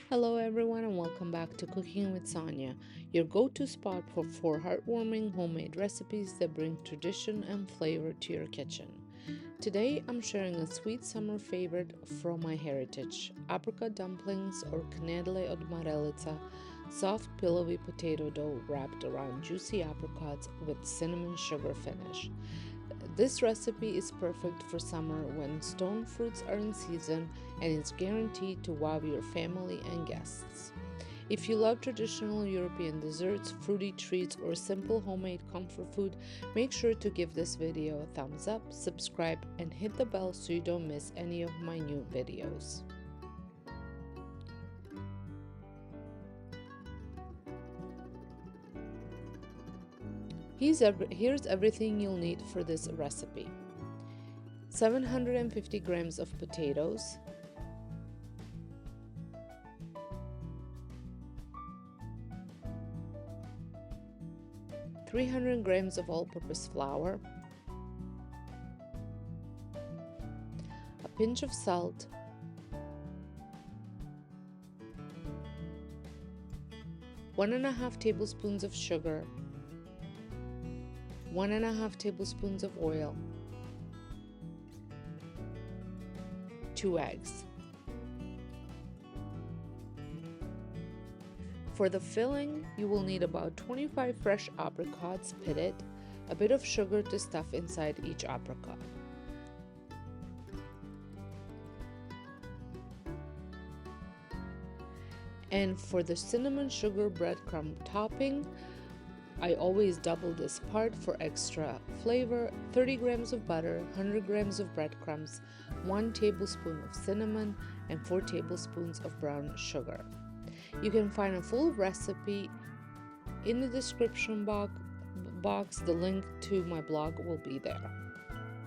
Hello, everyone, and welcome back to Cooking with Sonja, your go to spot for heartwarming homemade recipes that bring tradition and flavor to your kitchen. Today, I'm sharing a sweet summer favorite from my heritage apricot dumplings or Knedle od Marelica, soft, pillowy potato dough wrapped around juicy apricots with cinnamon sugar finish. This recipe is perfect for summer when stone fruits are in season and is guaranteed to wow your family and guests. If you love traditional European desserts, fruity treats, or simple homemade comfort food, make sure to give this video a thumbs up, subscribe, and hit the bell so you don't miss any of my new videos. Here's everything you'll need for this recipe. 750 grams of potatoes, 300 grams of all-purpose flour, a pinch of salt, 1.5 tablespoons of sugar, 1.5 tablespoons of oil, 2 eggs. For the filling, you will need about 25 fresh apricots pitted, a bit of sugar to stuff inside each apricot. And for the cinnamon sugar breadcrumb topping, I always double this part for extra flavor: 30 grams of butter, 100 grams of breadcrumbs, 1 tablespoon of cinnamon, and 4 tablespoons of brown sugar. You can find a full recipe in the description box. The link to my blog will be there.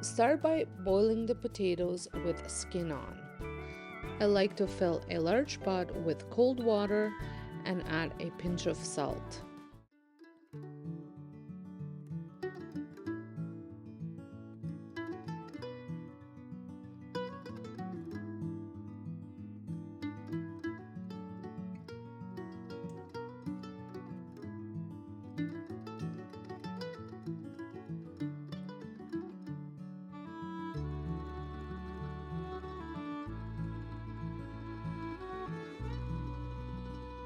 Start by boiling the potatoes with skin on. I like to fill a large pot with cold water and add a pinch of salt.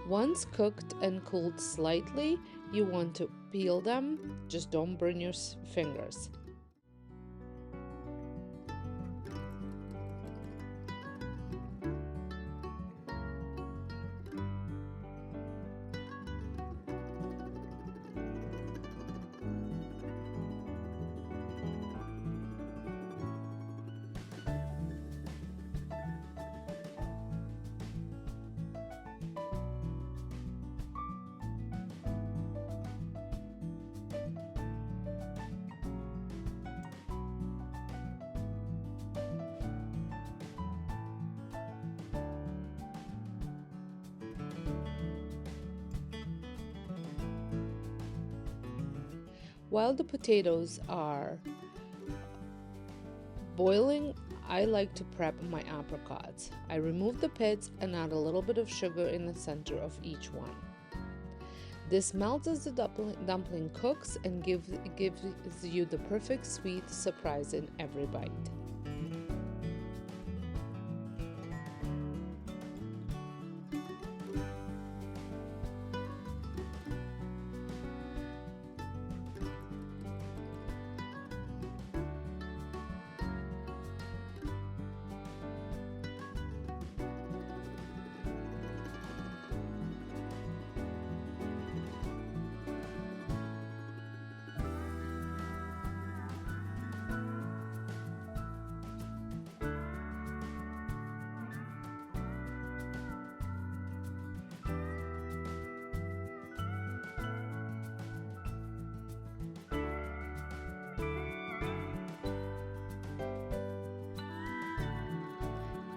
Once cooked and cooled slightly, you want to peel them. Just don't burn your fingers. While the potatoes are boiling, I like to prep my apricots. I remove the pits and add a little bit of sugar in the center of each one. This melts as the dumpling cooks and gives you the perfect sweet surprise in every bite.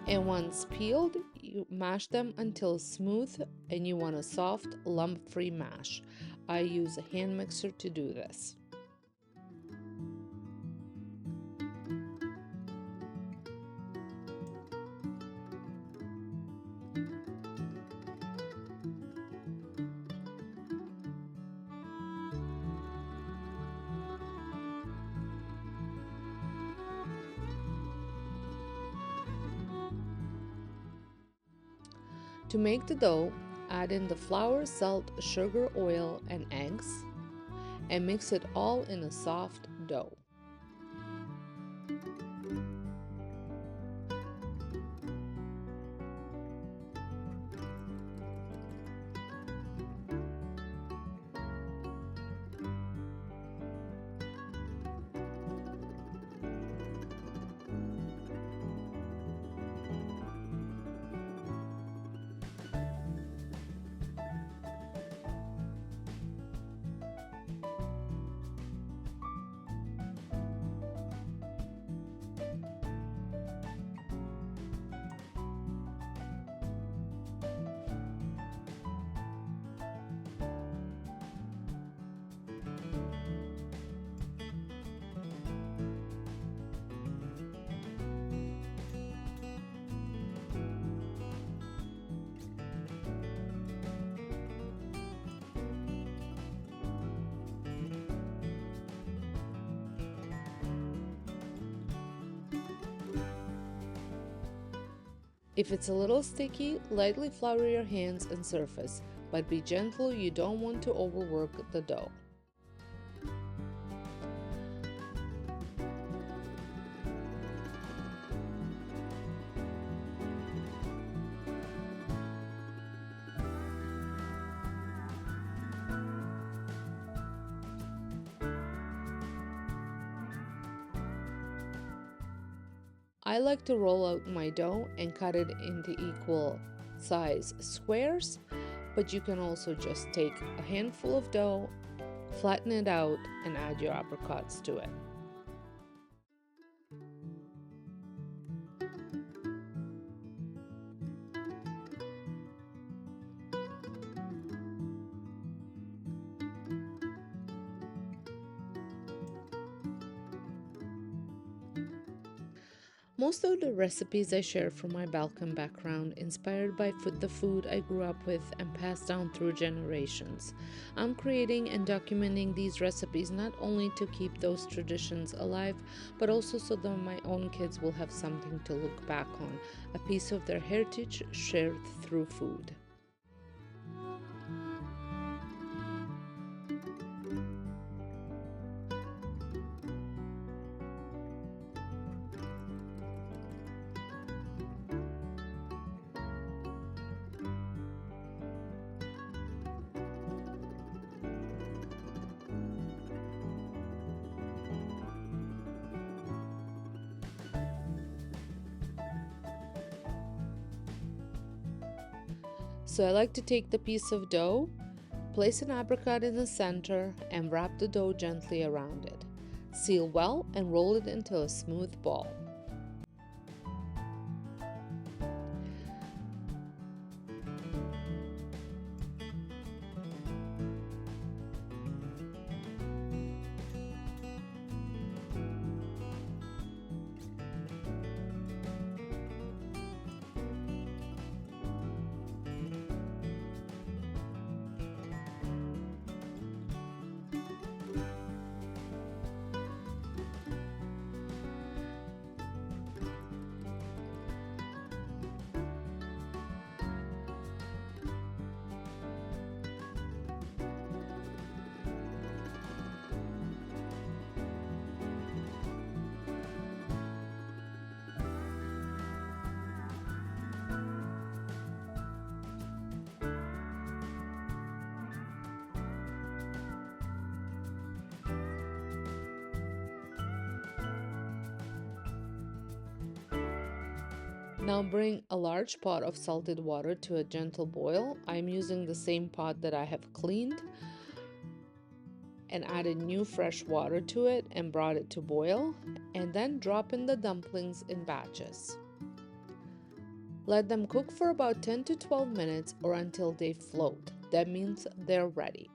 And once peeled, you mash them until smooth and you want a soft, lump-free mash. I use a hand mixer to do this. To make the dough, add in the flour, salt, sugar, oil, and eggs, and mix it all in a soft dough. If it's a little sticky, lightly flour your hands and surface, but be gentle, you don't want to overwork the dough. I like to roll out my dough and cut it into equal size squares, but you can also just take a handful of dough, flatten it out, and add your apricots to it. Most of the recipes I share from my Balkan background, inspired by the food I grew up with and passed down through generations. I'm creating and documenting these recipes not only to keep those traditions alive, but also so that my own kids will have something to look back on, a piece of their heritage shared through food. So I like to take the piece of dough, place an apricot in the center, and wrap the dough gently around it. Seal well and roll it into a smooth ball. Now bring a large pot of salted water to a gentle boil. I'm using the same pot that I have cleaned and added new fresh water to it and brought it to boil, and then drop in the dumplings in batches. Let them cook for about 10 to 12 minutes or until they float. That means they're ready.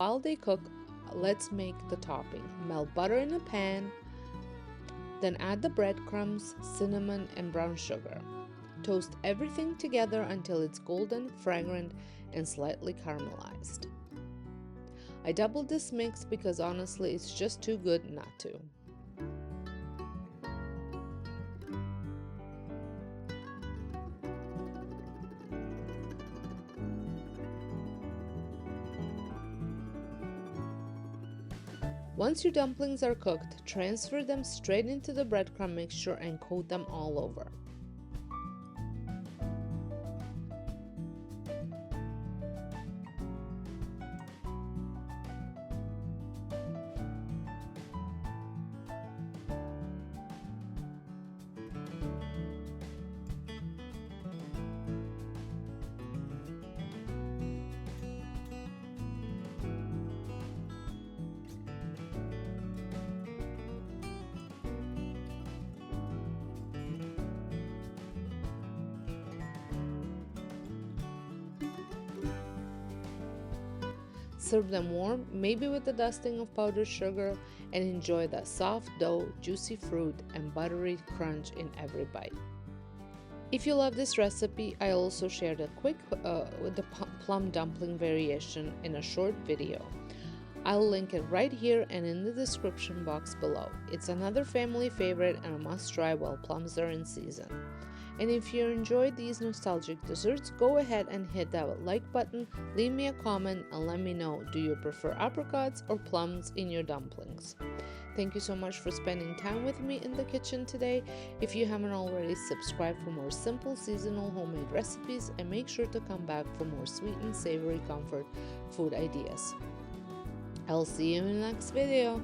While they cook, let's make the topping. Melt butter in a pan, then add the breadcrumbs, cinnamon, and brown sugar. Toast everything together until it's golden, fragrant, and slightly caramelized. I doubled this mix because honestly it's just too good not to. Once your dumplings are cooked, transfer them straight into the breadcrumb mixture and coat them all over. Serve them warm, maybe with a dusting of powdered sugar, and enjoy that soft dough, juicy fruit, and buttery crunch in every bite. If you love this recipe, I also shared a quick with the plum dumpling variation in a short video. I'll link it right here and in the description box below. It's another family favorite and a must try while plums are in season. And if you enjoyed these nostalgic desserts, go ahead and hit that like button, leave me a comment, and let me know, do you prefer apricots or plums in your dumplings? Thank you so much for spending time with me in the kitchen today. If you haven't already, subscribe for more simple seasonal homemade recipes, and make sure to come back for more sweet and savory comfort food ideas. I'll see you in the next video.